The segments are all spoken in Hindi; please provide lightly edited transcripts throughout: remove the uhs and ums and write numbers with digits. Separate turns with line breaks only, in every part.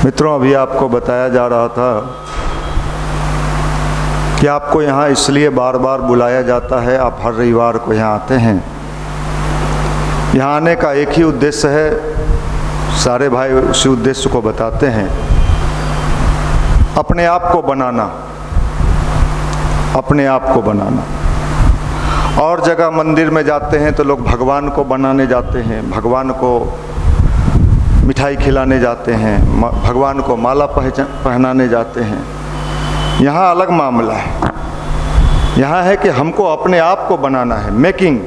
मित्रों, अभी आपको बताया जा रहा था कि आपको यहाँ इसलिए बार बार बुलाया जाता है। आप हर रविवार को यहाँ आते हैं। यहाँ आने का एक ही उद्देश्य है, सारे भाई उसी उद्देश्य को बताते हैं, अपने आप को बनाना, अपने आप को बनाना। और जगह मंदिर में जाते हैं तो लोग भगवान को बनाने जाते हैं, भगवान को मिठाई खिलाने जाते हैं, भगवान को माला पहनाने जाते हैं। यहाँ अलग मामला है। यहाँ है कि हमको अपने आप को बनाना है, मेकिंग,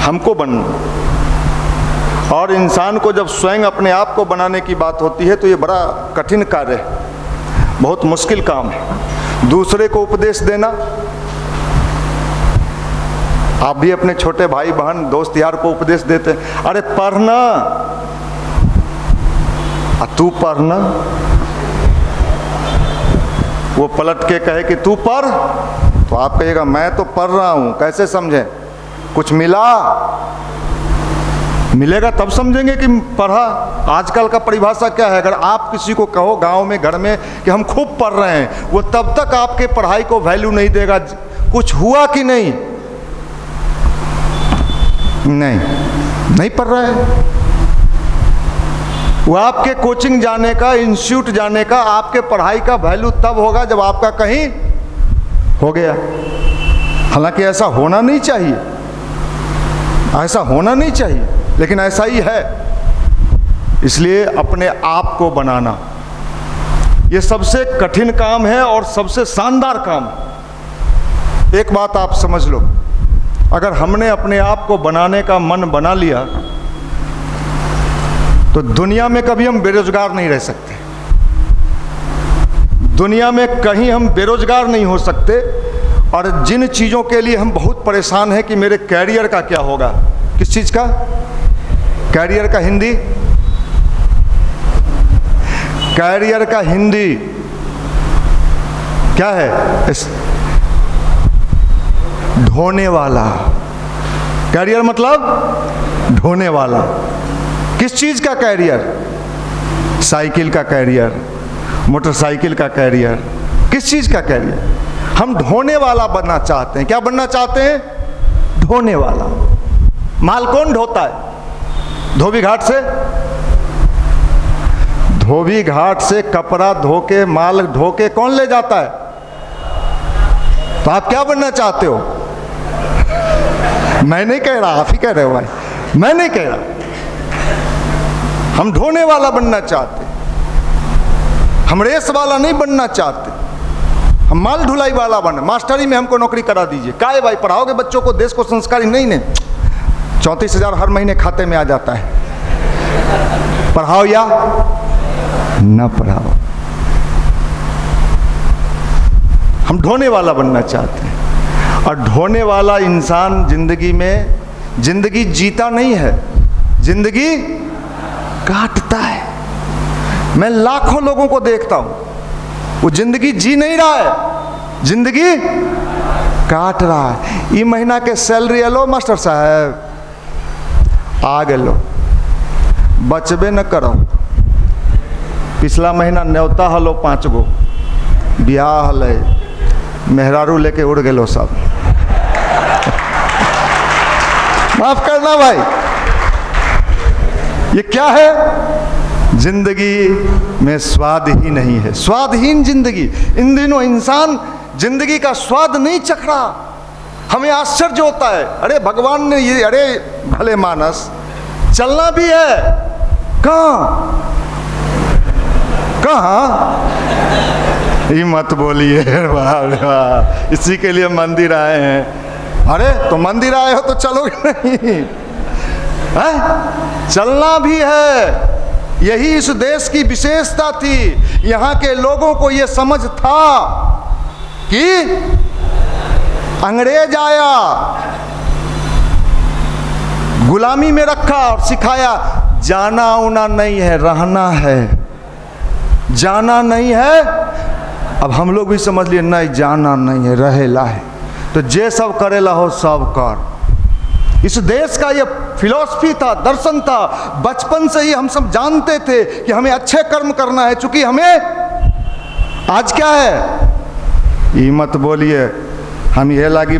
हमको बनना। और इंसान को जब स्वयं अपने आप को बनाने की बात होती है तो ये बड़ा कठिन कार्य है, बहुत मुश्किल काम है। दूसरे को उपदेश देना, आप भी अपने छोटे भाई बहन दोस्त यार को उपदेश देते हैं, अरे पढ़ना, तू पढ़ना। वो पलट के कहे कि तू पढ़, तो आप कहिएगा मैं तो पढ़ रहा हूं। कैसे समझें? कुछ मिलेगा तब समझेंगे कि पढ़ा। आजकल का परिभाषा क्या है? अगर आप किसी को कहो गांव में घर में कि हम खूब पढ़ रहे हैं, वो तब तक आपके पढ़ाई को वैल्यू नहीं देगा। कुछ हुआ कि नहीं पढ़ रहा है। वो आपके कोचिंग जाने का, इंस्टीट्यूट जाने का, आपके पढ़ाई का वैल्यू तब होगा जब आपका कहीं हो गया। हालांकि ऐसा होना नहीं चाहिए, ऐसा होना नहीं चाहिए, लेकिन ऐसा ही है। इसलिए अपने आप को बनाना ये सबसे कठिन काम है और सबसे शानदार काम है। एक बात आप समझ लो, अगर हमने अपने आप को बनाने का मन बना लिया तो दुनिया में कभी हम बेरोजगार नहीं रह सकते। दुनिया में कहीं हम बेरोजगार नहीं हो सकते। और जिन चीज़ों के लिए हम बहुत परेशान हैं कि मेरे कैरियर का क्या होगा, किस चीज़ का कैरियर का हिंदी, कैरियर का हिंदी क्या है? ढोने वाला। कैरियर मतलब ढोने वाला। किस चीज का कैरियर? साइकिल का कैरियर, मोटरसाइकिल का कैरियर। किस चीज का कैरियर? हम ढोने वाला बनना चाहते हैं। क्या बनना चाहते हैं? ढोने वाला। माल कौन ढोता है? धोबी घाट से, धोबी घाट से कपड़ा धो के, माल ढो के कौन ले जाता है? तो आप क्या बनना चाहते हो? मैं नहीं कह रहा, आप ही कह रहे हो भाई, मैं नहीं कह रहा। हम ढोने वाला बनना चाहते, हम रेस वाला नहीं बनना चाहते, हम माल ढुलाई वाला बनना। मास्टरी में हमको नौकरी करा दीजिए। काहे भाई, पढ़ाओगे बच्चों को, देश को संस्कारी? नहीं 34,000 हर महीने खाते में आ जाता है। पढ़ाओ या ना पढ़ाओ, हम ढोने वाला बनना चाहते हैं। और ढोने वाला इंसान जिंदगी में जिंदगी जीता नहीं है, जिंदगी काटता है। मैं लाखों लोगों को देखता हूं, वो जिंदगी जी नहीं रहा है, जिंदगी काट रहा है। ये महीना के सैलरी एलो मास्टर साहब, आ गलो, बचबे न करो। पिछला महीना न्योता हलो 5 गो, ब्याह हल, मेहरारू लेके उड़ गलो सब। माफ करना भाई, ये क्या है? जिंदगी में स्वाद ही नहीं है, स्वादहीन जिंदगी। इन दिनों इंसान जिंदगी का स्वाद नहीं चख रहा। हमें आश्चर्य होता है, अरे भगवान ने ये, अरे भले मानस, चलना भी है, कहाँ ये मत बोलिए, इसी के लिए मंदिर आए हैं। अरे तो मंदिर आए हो तो चलोगे नहीं है? चलना भी है। यही इस देश की विशेषता थी। यहाँ के लोगों को ये समझ था कि अंग्रेज आया, गुलामी में रखा और सिखाया, जाना उना नहीं है, रहना है, जाना नहीं है। अब हम लोग भी समझ लिए, नहीं जाना नहीं है, रहेला है। तो जे सब करेला हो सब कर। इस देश का ये फिलॉसफी था, दर्शन था। बचपन से ही हम सब जानते थे कि हमें अच्छे कर्म करना है। चूंकि हमें आज क्या है, ये मत बोलिए हम ये लागी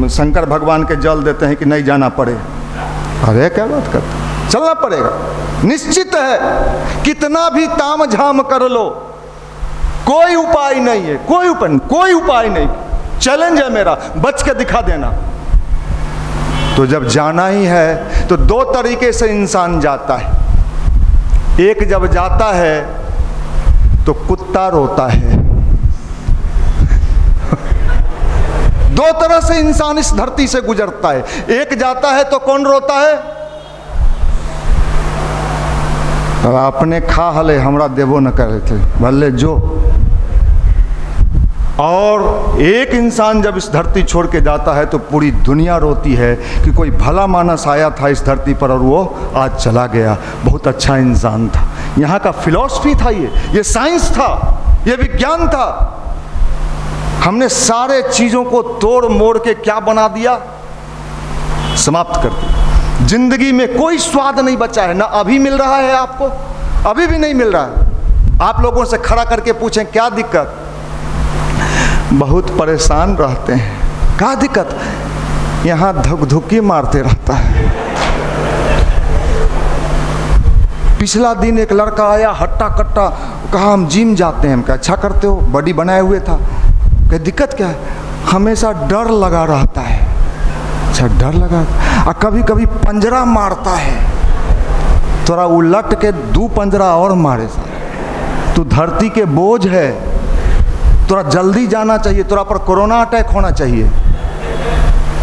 शंकर भगवान के जल देते हैं कि नहीं जाना पड़े। अरे क्या बात करते, चलना पड़ेगा, निश्चित है। कितना भी ताम झाम कर लो, कोई उपाय नहीं है, कोई उपाय नहीं। चैलेंज है मेरा, बच के दिखा देना। तो जब जाना ही है तो दो तरीके से इंसान जाता है। एक, जब जाता है तो कुत्ता रोता है। दो तरह से इंसान इस धरती से गुजरता है। एक जाता है तो कौन रोता है, अपने खा हले हमरा देवो न करे थे भले जो। और एक इंसान जब इस धरती छोड़ के जाता है तो पूरी दुनिया रोती है कि कोई भला मानस आया था इस धरती पर और वो आज चला गया। बहुत अच्छा इंसान था। यहाँ का फिलॉसफी था, ये साइंस था, ये विज्ञान था। हमने सारे चीज़ों को तोड़ मोड़ के क्या बना दिया, समाप्त कर दिया। जिंदगी में कोई स्वाद नहीं बचा है। ना अभी मिल रहा है आपको, अभी भी नहीं मिल रहा है। आप लोगों से खड़ा करके पूछें क्या दिक्कत, बहुत परेशान रहते हैं। क्या दिक्कत, यहाँ धुकधुकी मारते रहता है। पिछला दिन एक लड़का आया हट्टा कट्टा, कहा हम जिम जाते हैं। हम कहा अच्छा करते हो, बॉडी बनाए हुए था। कहा दिक्कत क्या है, हमेशा डर लगा रहता है। अच्छा डर लगा, और कभी कभी पंजरा मारता है, थोड़ा उलट के 2 पंजरा और मारे सारे। तू धरती के बोझ है, थोड़ा जल्दी जाना चाहिए, थोड़ा पर कोरोना अटैक होना चाहिए।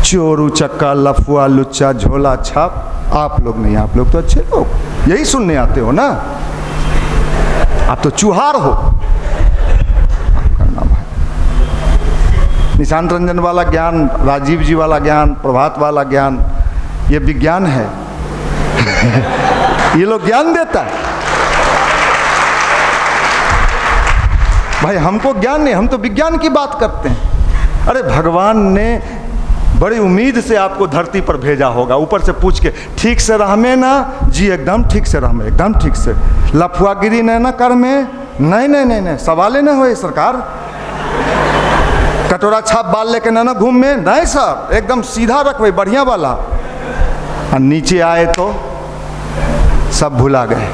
चोरू चक्का लफुआ लुच्चा झोला छाप, आप लोग नहीं, आप लोग तो अच्छे लोग, यही सुनने आते हो ना। आप तो चूहार हो। करना भाई, निशांत रंजन वाला ज्ञान, राजीव जी वाला ज्ञान, प्रभात वाला ज्ञान, ये विज्ञान है। ये लोग ज्ञान देता है भाई, हमको ज्ञान नहीं, हम तो विज्ञान की बात करते हैं। अरे भगवान ने बड़ी उम्मीद से आपको धरती पर भेजा होगा, ऊपर से पूछ के ठीक से रह में ना जी, एकदम ठीक से रह में, एकदम ठीक से, लफुआगिरी न कर में, नहीं नहीं नहीं नहीं, सवाल न हो सरकार। कटोरा छाप बाल लेके ना घूम में, नहीं सर, एकदम सीधा रखवे बढ़िया वाला। और नीचे आए तो सब भुला गए।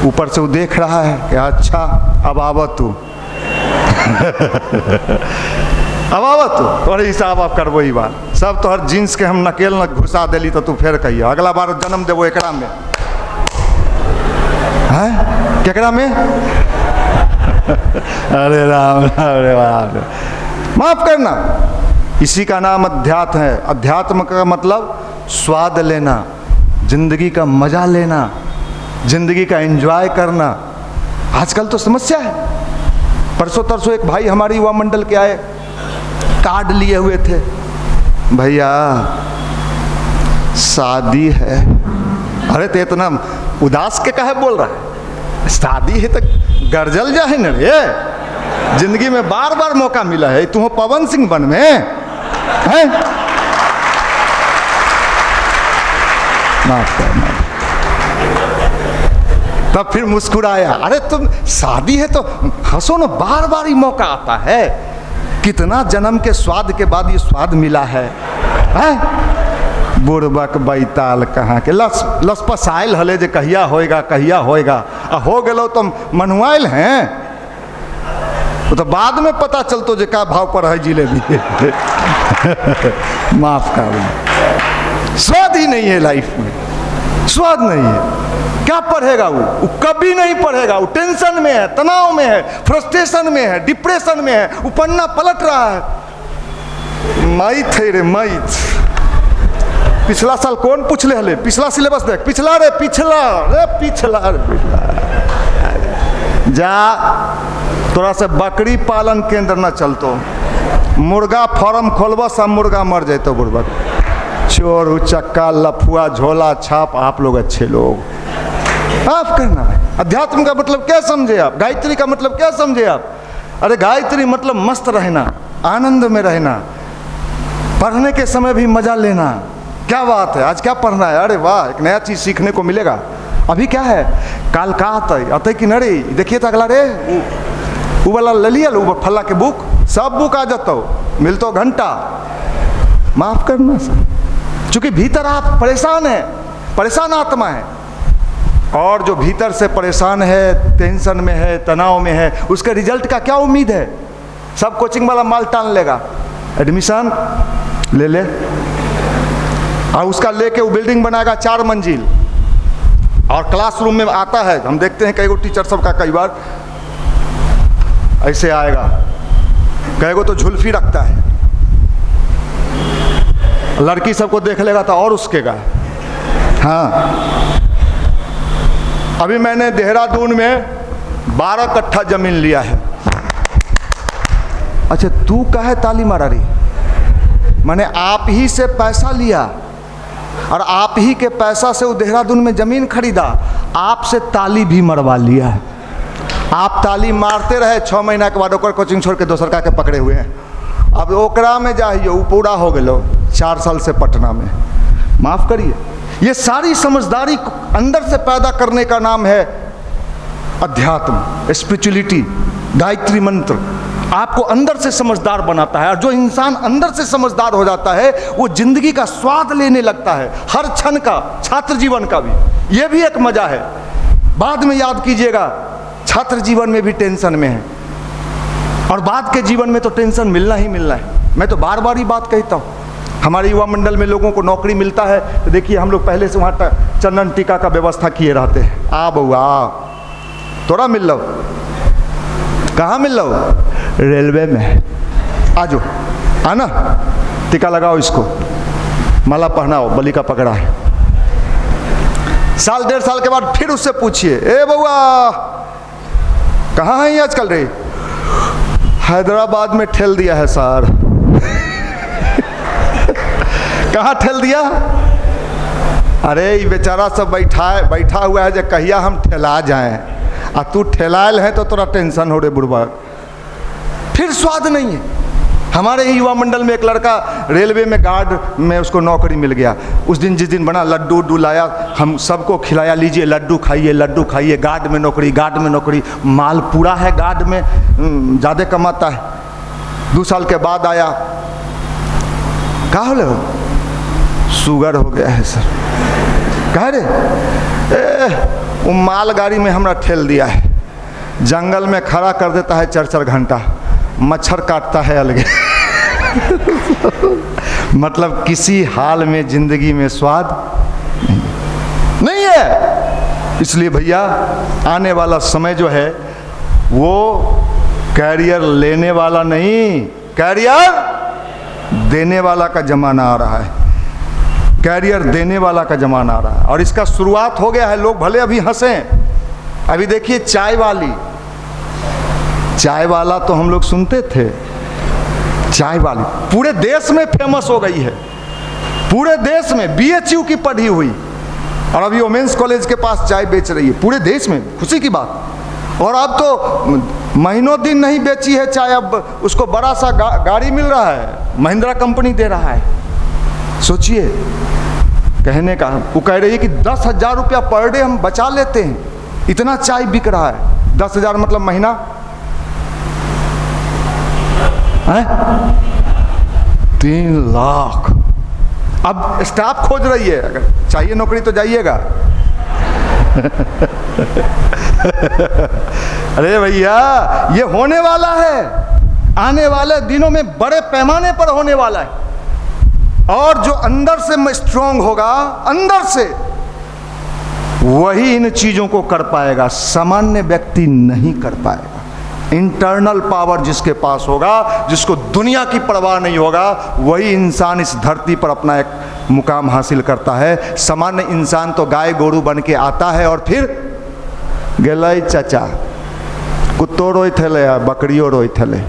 ऊपर से वो देख रहा है कि अच्छा अब आवत तू अब आवत तोहरे हिसाब आप करबो। ही बात सब तोहर जींस के हम नकेल न घुसा दिली तो तू फिर कहिए अगला बार जन्म देवो एकरा में, हैं केकरा में। अरे राम अरे राम, माफ करना। इसी का नाम अध्यात्म है। अध्यात्म का मतलब स्वाद लेना, जिंदगी का मजा लेना, जिंदगी का एंजॉय करना। आजकल तो समस्या है। परसों तरसों एक भाई हमारी युवा मंडल के आए, कार्ड लिए हुए थे, भैया शादी है। अरे तो इतना उदास के काहे बोल रहा है, शादी है तो गर्जल जा है न रे, जिंदगी में बार बार मौका मिला है, तुम पवन सिंह बन में है। माफ करना। तब फिर मुस्कुराया, अरे तुम शादी है तो हंसो ना, बार बार ही मौका आता है। कितना जन्म के स्वाद के बाद ये स्वाद मिला है, बुड़बक बैताल कहाँ के लस पसाइल हले जे कहिया होएगा कहिया होएगा, हो गलो तो मनुआल हैं, तो बाद में पता चलतो जे का भाव पर है जिलेबी। माफ कर, स्वाद ही नहीं है लाइफ में, स्वाद नहीं है। क्या पढ़ेगा वो कभी नहीं पढ़ेगा। वो टेंशन में है, तनाव में है, फ्रस्ट्रेशन में है, डिप्रेशन में है, वो पन्ना पलट रहा है। मैथ है रे मैथ। पिछला साल कौन पूछ ले हले, पिछला सिलेबस देख, पिछला रे पिछला रे पिछला रे पिछला। जा तोरा से बकरी पालन केंद्र न चलतो, मुर्गा फार्म खोलबो, सब मुर्गा मर जातो। बुढ़बा चोर उचक्का लफुआ झोला छाप, आप लोग अच्छे लोग। माफ करना भाई। अध्यात्म का मतलब क्या समझे आप, गायत्री का मतलब क्या समझे आप। अरे गायत्री मतलब मस्त रहना, आनंद में रहना, पढ़ने के समय भी मजा लेना, क्या बात है, आज क्या पढ़ना है, अरे वाह एक नया चीज़ सीखने को मिलेगा। अभी क्या है, काल का आते कि नरे देखिए तो अगला रे वो वाला ले लिया लो फल्ला के बुक, सब बुक आ जाता हो, मिलता घंटा। माफ करना सर, चूंकि भीतर आप परेशान हैं, परेशान आत्मा है, और जो भीतर से परेशान है, टेंशन में है, तनाव में है, उसके रिजल्ट का क्या उम्मीद है। सब कोचिंग वाला माल टान लेगा, एडमिशन ले ले, और उसका लेके वो बिल्डिंग बनाएगा 4 मंजिल, और क्लासरूम में आता है, हम देखते हैं कई गो टीचर सबका कई बार ऐसे आएगा, कई गो तो झुल्फी रखता है, लड़की सबको देख लेगा तो और उसकेगा। हाँ, अभी मैंने देहरादून में 12 कट्ठा जमीन लिया है। अच्छा तू काहे ताली मारा रही, मैंने आप ही से पैसा लिया और आप ही के पैसा से वो देहरादून में जमीन खरीदा, आपसे ताली भी मरवा लिया है। आप ताली मारते रहे, 6 महीना के बाद ओकर कोचिंग छोड़ के दोसर का के पकड़े हुए हैं। अब ओकरा में जाइए, वो पूरा हो गए 4 साल से पटना में। माफ करिए, ये सारी समझदारी अंदर से पैदा करने का नाम है अध्यात्म, स्पिरिचुअलिटी, गायत्री मंत्र आपको अंदर से समझदार बनाता है। और जो इंसान अंदर से समझदार हो जाता है वो जिंदगी का स्वाद लेने लगता है, हर क्षण का, छात्र जीवन का भी। ये भी एक मजा है, बाद में याद कीजिएगा। छात्र जीवन में भी टेंशन में है, और बाद के जीवन में तो टेंशन मिलना ही मिलना है। मैं तो बार बार ही बात कहता हूँ, हमारे युवा मंडल में लोगों को नौकरी मिलता है तो देखिए हम लोग पहले से वहाँ चंदन टीका का व्यवस्था किए रहते हैं। आ बउआ तोरा मिल लो, कहाँ मिल लो, रेलवे में, आ जाओ, आना टीका लगाओ, इसको माला पहनाओ, बलि का पकड़ा है। साल 1.5 साल के बाद फिर उससे पूछिए, ए बउआ कहाँ है आजकल रे, हैदराबाद में ठेल दिया है सर। कहाँ ठेल दिया, अरे ये बेचारा सब बैठा हुआ है जो कहिया हम ठेला जाएं, आ तू ठेलायल है तो तोरा टेंशन हो रे बुढ़वा। फिर स्वाद नहीं है। हमारे ही युवा मंडल में एक लड़का रेलवे में गार्ड में उसको नौकरी मिल गया। उस दिन जिस दिन बना लड्डू उड्डू लाया, हम सबको खिलाया, लीजिए लड्डू खाइए, गार्ड में नौकरी, माल पूरा है, गार्ड में ज़्यादा कमाता है। 2 साल के बाद आया, का हो, शुगर हो गया है सर। कह रे वो मालगाड़ी में हमरा ठेल दिया है, जंगल में खड़ा कर देता है 4-4 घंटा, मच्छर काटता है अलग। मतलब किसी हाल में जिंदगी में स्वाद नहीं है। इसलिए भैया आने वाला समय जो है वो कैरियर लेने वाला नहीं, कैरियर देने वाला का जमाना आ रहा है। कैरियर देने वाला का जमाना आ रहा है, और इसका शुरुआत हो गया है। लोग भले अभी हंसें, अभी देखिए चाय वाला तो हम लोग सुनते थे, चाय वाली पूरे देश में फेमस हो गई है, पूरे देश में। BHU की पढ़ी हुई, और अभी वोमेंस कॉलेज के पास चाय बेच रही है पूरे देश में, खुशी की बात। और अब तो महीनों दिन नहीं बेची है चाय, अब उसको बड़ा सा गाड़ी मिल रहा है, महिंद्रा कंपनी दे रहा है। सोचिए, कहने का वो कह रही है कि 10,000 रुपया पर डे हम बचा लेते हैं, इतना चाय बिक रहा है। 10,000 मतलब महीना है 3 लाख। अब स्टाफ खोज रही है, अगर चाहिए नौकरी तो जाइएगा। अरे भैया ये होने वाला है, आने वाले दिनों में बड़े पैमाने पर होने वाला है। और जो अंदर से स्ट्रांग होगा, अंदर से, वही इन चीजों को कर पाएगा, सामान्य व्यक्ति नहीं कर पाएगा। इंटरनल पावर जिसके पास होगा, जिसको दुनिया की परवाह नहीं होगा, वही इंसान इस धरती पर अपना एक मुकाम हासिल करता है। सामान्य इंसान तो गाय गोरू बन के आता है और फिर गेलई चाचा, कुत्तो रोई थले, बकरियों रोई थले।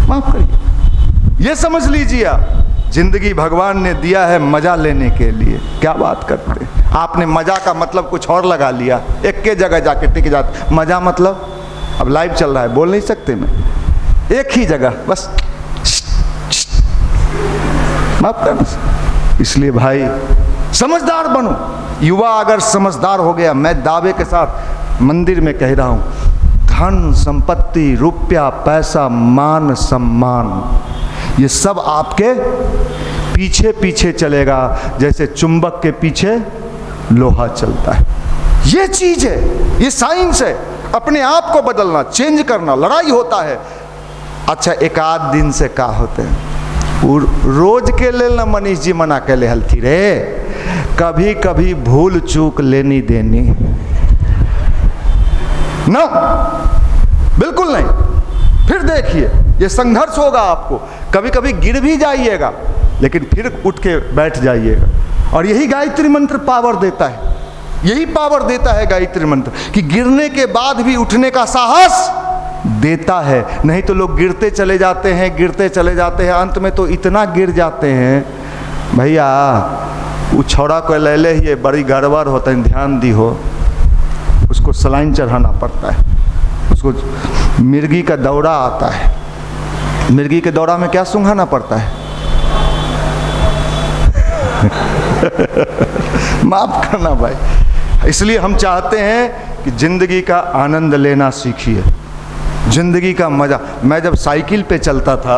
माफ करिए, ये समझ लीजिए आप, जिंदगी भगवान ने दिया है मजा लेने के लिए। क्या बात करते हैं आपने, मजा का मतलब कुछ और लगा लिया, एक के जगह जाके टिक जाते। मजा मतलब, अब लाइव चल रहा है, बोल नहीं सकते मैं, एक ही जगह बस। माफ करना। इसलिए भाई समझदार बनो। युवा अगर समझदार हो गया, मैं दावे के साथ मंदिर में कह रहा हूं, धन संपत्ति, रुपया, पैसा, मान सम्मान, ये सब आपके पीछे पीछे चलेगा जैसे चुंबक के पीछे लोहा चलता है। ये चीज है, ये साइंस है। अपने आप को बदलना, चेंज करना, लड़ाई होता है। अच्छा, एक आध दिन से का होते हैं, रोज के लेल ना मनीष जी मना के ले हलती रे, कभी कभी भूल चूक लेनी देनी ना, बिल्कुल नहीं। फिर देखिए ये संघर्ष होगा आपको, कभी कभी गिर भी जाइएगा लेकिन फिर उठ के बैठ जाइएगा। और यही गायत्री मंत्र पावर देता है, यही पावर देता है गायत्री मंत्र, कि गिरने के बाद भी उठने का साहस देता है। नहीं तो लोग गिरते चले जाते हैं, गिरते चले जाते हैं, अंत में तो इतना गिर जाते हैं, भैया वो छौड़ा को ले ले ही बड़ी गड़बड़ होता है, ध्यान दी हो, उसको सलाइन चढ़ाना पड़ता है, उसको मिर्गी का दौरा आता है, मिर्गी के दौरा में क्या सूंघाना पड़ता है माफ करना भाई। इसलिए हम चाहते हैं कि जिंदगी का आनंद लेना सीखिए, जिंदगी का मजा। मैं जब साइकिल पे चलता था,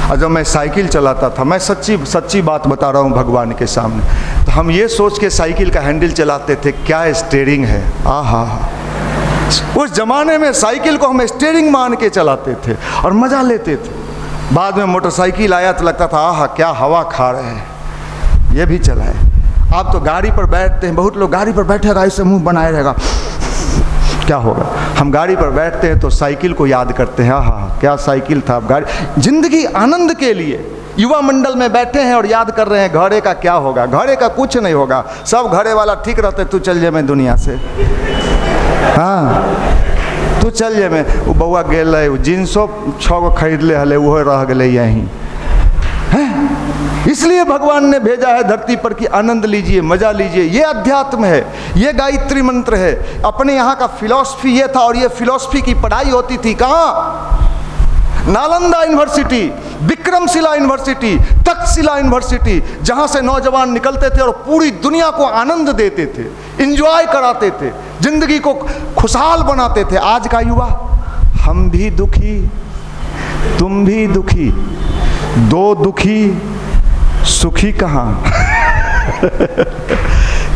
और जब मैं साइकिल चलाता था, मैं सच्ची बात बता रहा हूँ भगवान के सामने, तो हम ये सोच के साइकिल का हैंडल चलाते थे, क्या स्टीयरिंग है, आहा। उस जमाने में साइकिल को हम स्टीयरिंग मान के चलाते थे और मजा लेते थे। बाद में मोटरसाइकिल आया तो लगता था आहा क्या हवा खा रहे हैं, ये भी चला है। आप तो गाड़ी पर बैठते हैं, बहुत लोग गाड़ी पर बैठे रहा ऐसे मुंह बनाए रहेगा, क्या होगा। हम गाड़ी पर बैठते हैं तो साइकिल को याद करते हैं, आहा क्या साइकिल था। गाड़ी जिंदगी आनंद के लिए युवा मंडल में बैठे हैं और याद कर रहे हैं घरे का क्या होगा। घरे का कुछ नहीं होगा, सब घरे वाला ठीक रहते, तू चल जाए मैं दुनिया से, हाँ तू चल जाए मैं। वो बउआ गेल रहे, जींसो 6 गो खरीद ले हले, वो रह गए यहीं है। इसलिए भगवान ने भेजा है धरती पर कि आनंद लीजिए, मजा लीजिए। ये अध्यात्म है, ये गायत्री मंत्र है। अपने यहाँ का फिलॉसफी ये था, और ये फिलॉसफी की पढ़ाई होती थी कहाँ, Nalanda university, Vikramshila university, Takshashila university, जहाँ से नौजवान निकलते थे और पूरी दुनिया को आनंद देते थे, एंजॉय कराते थे, जिंदगी को खुशहाल बनाते थे। आज का युवा, हम भी दुखी, तुम भी दुखी, दो दुखी सुखी कहाँ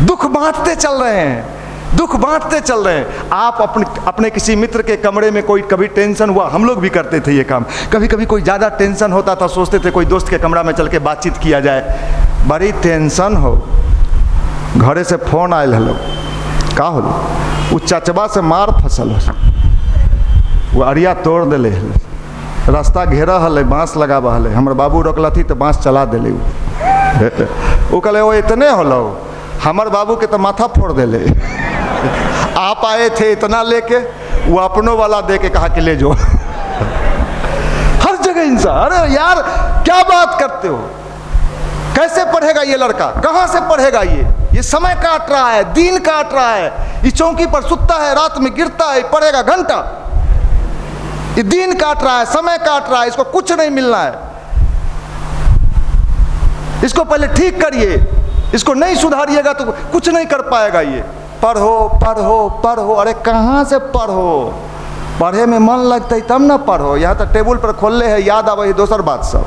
दुख बांटते चल रहे हैं, दुख बांटते चल रहे हैं। आप अपने किसी मित्र के कमरे में कोई कभी टेंशन हुआ, हम लोग भी करते थे ये काम, कभी कभी कोई ज़्यादा टेंशन होता था, सोचते थे कोई दोस्त के कमरा में चल के बातचीत किया जाए। बड़ी टेंशन हो, घरे से फोन आयल हलो, का हो वो चचबा से मार फसल हो, वो अरिया तोड़ दिले, रास्ता घेरा हल, बाँस लगाबा हल, हमर बाबू रोकला थी तो बाँस चला दिले। वो कहले वो इतने होलो, हमर बाबू के तो माथा फोड़ दिले। आप आए थे इतना लेके, वो अपनों वाला दे के कहा कि ले जाओ। हर जगह इंसान, अरे यार क्या बात करते हो, कैसे पढ़ेगा ये लड़का, कहाँ से पढ़ेगा ये समय काट रहा है, दिन काट रहा है, ये चौकी पर सुतता है, रात में गिरता है, पढ़ेगा घंटा, ये दिन काट रहा है, समय काट रहा है, इसको कुछ नहीं मिलना है। इसको पहले ठीक करिए, इसको नहीं सुधारिएगा तो कुछ नहीं कर पाएगा ये। पढ़ो पढ़ो पढ़ो, अरे कहाँ से पढ़ो, पढ़े में मन लगता है तब ना पढ़ो। यहाँ तो टेबल पर खोलले है, याद आवे दोसर बात सब।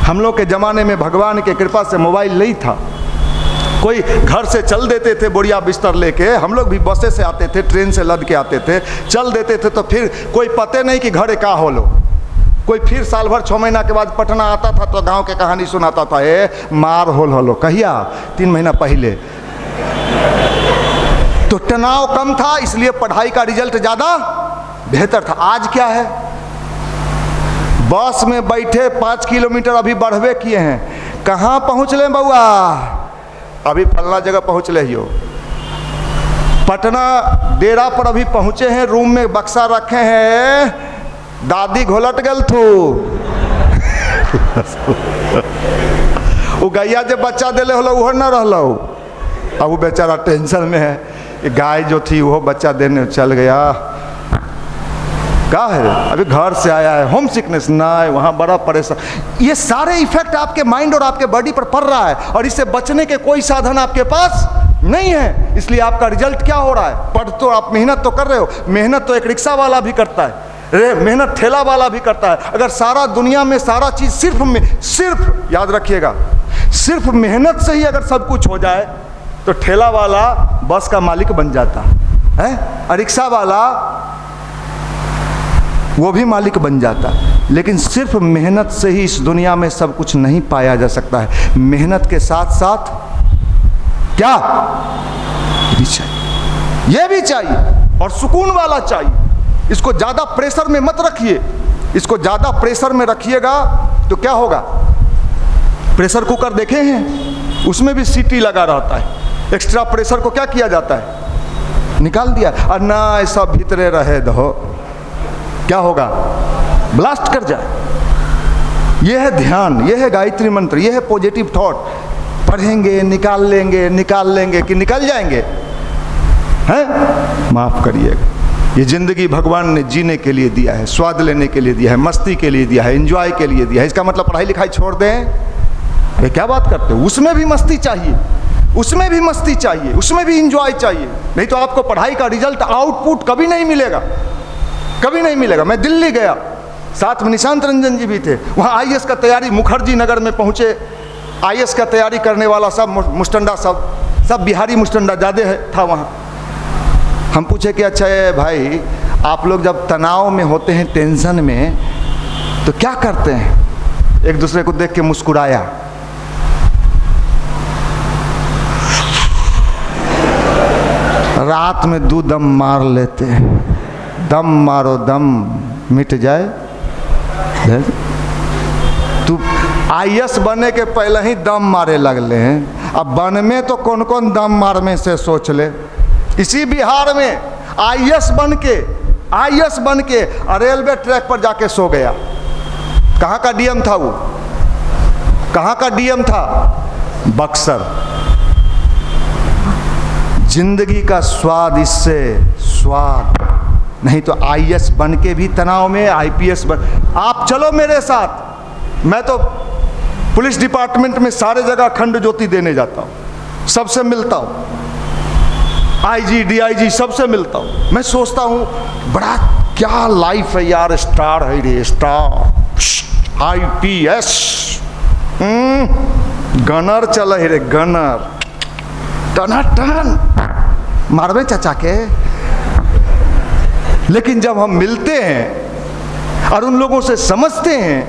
हम लोग के ज़माने में भगवान के कृपा से मोबाइल नहीं था, कोई घर से चल देते थे बोरिया बिस्तर लेके, हम लोग भी बसे से आते थे, ट्रेन से लद के आते थे, चल देते थे, तो फिर कोई पते नहीं कि घरे का हो लो। कोई फिर साल भर 6 महीना के बाद पटना आता था तो गांव के कहानी सुनाता था, ए मार होलो, कहिया 3 महीना पहले। तो तनाव कम था, इसलिए पढ़ाई का रिजल्ट ज़्यादा बेहतर था। आज क्या है, बस में बैठे 5 किलोमीटर अभी बढ़वे किए हैं, कहाँ पहुँच ले बउआ, अभी फलना जगह पहुँच ले हो, पटना डेरा पर अभी पहुँचे हैं, रूम में बक्सा रखे हैं, दादी घोलट गल थू। वो गैया जब बच्चा दिले हलो वो न रहलो, अब वो बेचारा टेंशन में है। गाय जो थी वो बच्चा देने चल गया, क्या है, अभी घर से आया है, होम सिकनेस ना है, वहाँ बड़ा परेशान। ये सारे इफेक्ट आपके माइंड और आपके बॉडी पर पड़ रहा है और इससे बचने के कोई साधन आपके पास नहीं है। इसलिए आपका रिजल्ट क्या हो रहा है, पढ़ तो आप मेहनत तो कर रहे हो, मेहनत तो एक रिक्शा वाला भी करता है, मेहनत ठेला वाला भी करता है। अगर सारा दुनिया में सारा चीज़ सिर्फ याद रखिएगा, सिर्फ मेहनत से ही अगर सब कुछ हो जाए तो ठेला वाला बस का मालिक बन जाता है और रिक्शा वाला वो भी मालिक बन जाता। लेकिन सिर्फ मेहनत से ही इस दुनिया में सब कुछ नहीं पाया जा सकता है। मेहनत के साथ साथ क्या भी चाहिए, ये भी चाहिए और सुकून वाला चाहिए। इसको ज़्यादा प्रेशर में मत रखिए, इसको ज़्यादा प्रेशर में रखिएगा तो क्या होगा। प्रेशर कुकर देखे हैं, उसमें भी सीटी लगा रहता है। एक्स्ट्रा प्रेशर को क्या किया जाता है, निकाल दिया, और ना ऐसा भीतरे रहे दो, क्या होगा, ब्लास्ट कर जाए। यह है ध्यान, यह है गायत्री मंत्र, यह है पॉजिटिव थॉट। पढ़ेंगे निकाल लेंगे कि निकल जाएंगे, हैं? माफ करिएगा, ये जिंदगी भगवान ने जीने के लिए दिया है, स्वाद लेने के लिए दिया है, मस्ती के लिए दिया है, एंजॉय के लिए दिया है। इसका मतलब पढ़ाई लिखाई छोड़ दें? अरे क्या बात करते हो, उसमें भी मस्ती चाहिए, उसमें भी मस्ती चाहिए, उसमें भी एंजॉय चाहिए। नहीं तो आपको पढ़ाई का रिजल्ट आउटपुट कभी नहीं मिलेगा, कभी नहीं मिलेगा। मैं दिल्ली गया, साथ में निशांत रंजन जी भी थे। वहाँ आईएएस का तैयारी, मुखर्जी नगर में पहुँचे, आईएएस का तैयारी करने वाला सब मुस्टंडा, सब बिहारी मुस्टंडा ज़्यादा है था वहाँ। हम पूछे कि अच्छा है भाई, आप लोग जब तनाव में होते हैं, टेंशन में, तो क्या करते हैं? एक दूसरे को देख के मुस्कुराया, रात में 2 दम मार लेते हैं, दम मारो दम मिट जाए। तू आईएएस बनने के पहले ही दम मारे लगले हैं, अब बन में तो कौन कौन दम मार में से सोच ले। इसी बिहार में आईएएस बन के रेलवे ट्रैक पर जाके सो गया। कहाँ का डीएम था वो, कहाँ का डीएम था? बक्सर। जिंदगी का स्वाद इससे स्वाद नहीं तो आईएएस बन के भी तनाव में, आईपीएस बन। आप चलो मेरे साथ, मैं तो पुलिस डिपार्टमेंट में सारे जगह खंड ज्योति देने जाता हूँ, सबसे मिलता हूँ, आईजी डीआईजी सबसे मिलता हूँ। मैं सोचता हूँ बड़ा क्या लाइफ है यार, स्टार है रे, स्टार आईपीएस, गनर चल रे, गनर टन मारवे चाचा के। लेकिन जब हम मिलते हैं और उन लोगों से समझते हैं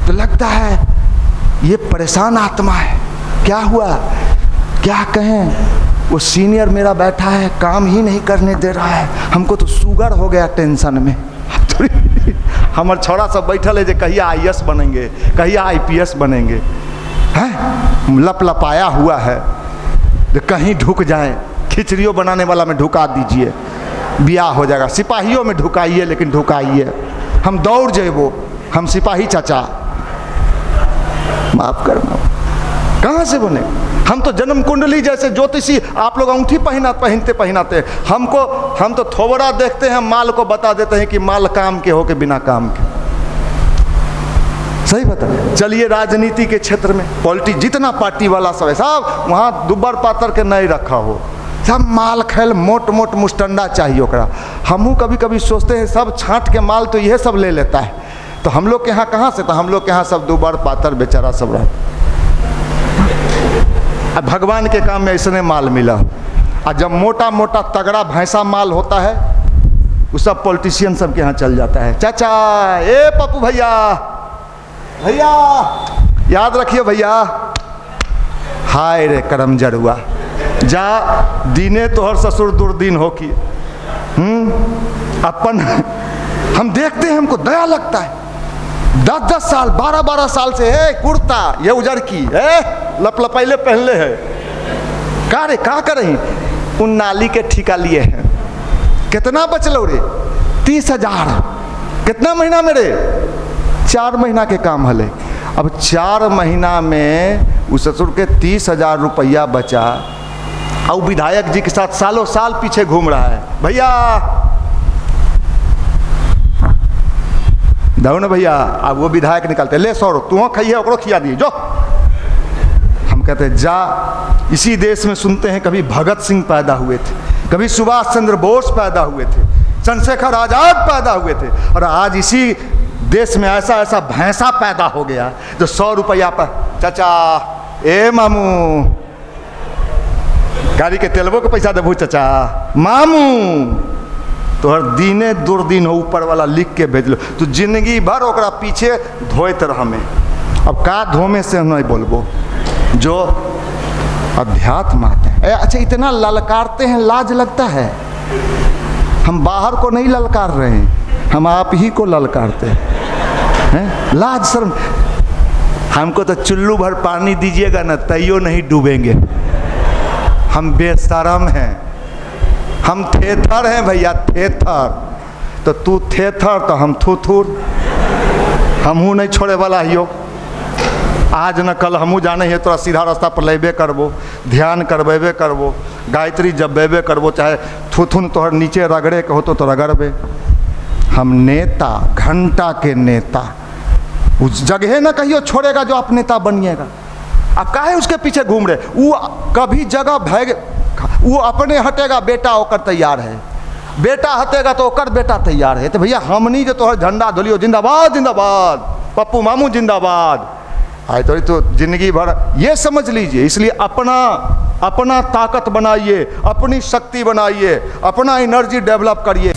तो लगता है ये परेशान आत्मा है, क्या हुआ, क्या कहें। वो सीनियर मेरा बैठा है, काम ही नहीं करने दे रहा है, हमको तो शुगर हो गया टेंशन में। हमारे छोरा सब बैठल है जो कहिया आईएएस बनेंगे, कहिया आईपीएस बनेंगे, हैं लपलपाया हुआ है, तो कहीं ढुक जाए, खिचड़ियों बनाने वाला में ढुका दीजिए, ब्याह हो जाएगा। सिपाहियों में ढुकाइए, लेकिन ढुकाइए, हम दौड़ जेबो, हम सिपाही चाचा, माफ करना, कहाँ से बने। हम तो जन्म कुंडली जैसे ज्योतिषी, आप लोग अंगूठी पहनाते, हम तो थोबड़ा देखते हैं, माल को बता देते हैं कि माल काम के हो के बिना काम के। सही बता। चलिए राजनीति के क्षेत्र में, पॉलिटिक्स, जितना पार्टी वाला सब है, सब वहाँ दुब्बर पातर के नहीं रखा हो, सब माल खेल मोट मुस्टंडा चाहिए ओकरा। हमहू कभी कभी सोचते हैं सब छांट के माल तो यह सब ले लेता है, तो हम लोग के यहाँ कहाँ से, तो हम लोग के यहाँ सब दुब्बर पातर बेचारा सब रहता। अब भगवान के काम में ऐसने माल मिला हो, और जब मोटा मोटा तगड़ा भैंसा माल होता है, वो सब पॉलिटिशियन सब के यहाँ चल जाता है। चाचा, ए पप्पू भैया, भैया याद रखिए भैया, हाय रे करम जड़ुआ, जा दीने तोहर ससुर दुर्दीन हो कि। अपन हम देखते हैं, हमको दया लगता है, 10-10 साल 12-12 साल से है कुर्ता ये उजर की है, लपलपैले पहनले है, का रे का करें, उन नाली के ठिका लिए हैं। कितना बचलो रे? 30,000। कितना महीना में रे? 4 महीना के काम हले। अब 4 महीना में उस ससुर के 30,000 रुपया बचा, और विधायक जी के साथ सालों साल पीछे घूम रहा है। भैया दो ना भैया। अब वो विधायक निकलते, ले 100 तू खाइए ओकरो खिया दिए जो। हम कहते जा। इसी देश में सुनते हैं कभी भगत सिंह पैदा हुए थे, कभी सुभाष चंद्र बोस पैदा हुए थे, चंद्रशेखर आजाद पैदा हुए थे, और आज इसी देश में ऐसा ऐसा भैंसा पैदा हो गया जो 100 रुपया पर, चाचा ए मामू गाड़ी के तेलबो के पैसा देबू, चाचा मामू तोहर दीने दुर्दिन हो ऊपर वाला लिख के भेज लो। तू जिंदगी भर ओकरा पीछे धोइत रह में। अब का धोमे से हम नहीं बोलबो जो अध्यात्म आते हैं। अच्छा इतना ललकारते हैं, लाज लगता है। हम बाहर को नहीं ललकार रहे हैं, हम आप ही को ललकारते हैं। लाज शर्म। हमको तो चुल्लू भर पानी दीजिएगा ना तैयो नहीं डूबेंगे। हम बेशरम हैं, हम थेथर हैं भैया, थेथर। तो तू थेथर तो हम थूथुर। हमहू नहीं छोड़े वाला हियो। आज न कल हमहू जाने है तोरा सीधा रास्ता पर लेबे करबो, ध्यान करबेबे करबो, गायत्री जपेबे करबो, चाहे थुथुन तोहर नीचे रगड़े के हो तो रगड़बे। हम नेता, घंटा के नेता, उस जगह न कहियो छोड़ेगा जो आप नेता बनिएगा। अब काहे उसके पीछे घूम रहे? वो कभी जगह भाग, वो अपने हटेगा बेटा ओकर तैयार है, बेटा हटेगा तो ओकर बेटा तैयार है। तो भैया हमनी जो तोहर झंडा धोलियो जिंदाबाद जिंदाबाद, पप्पू मामू जिंदाबाद। आए तो जिंदगी भर ये समझ लीजिए। इसलिए अपना ताकत बनाइए, अपनी शक्ति बनाइए, अपना एनर्जी डेवलप करिए।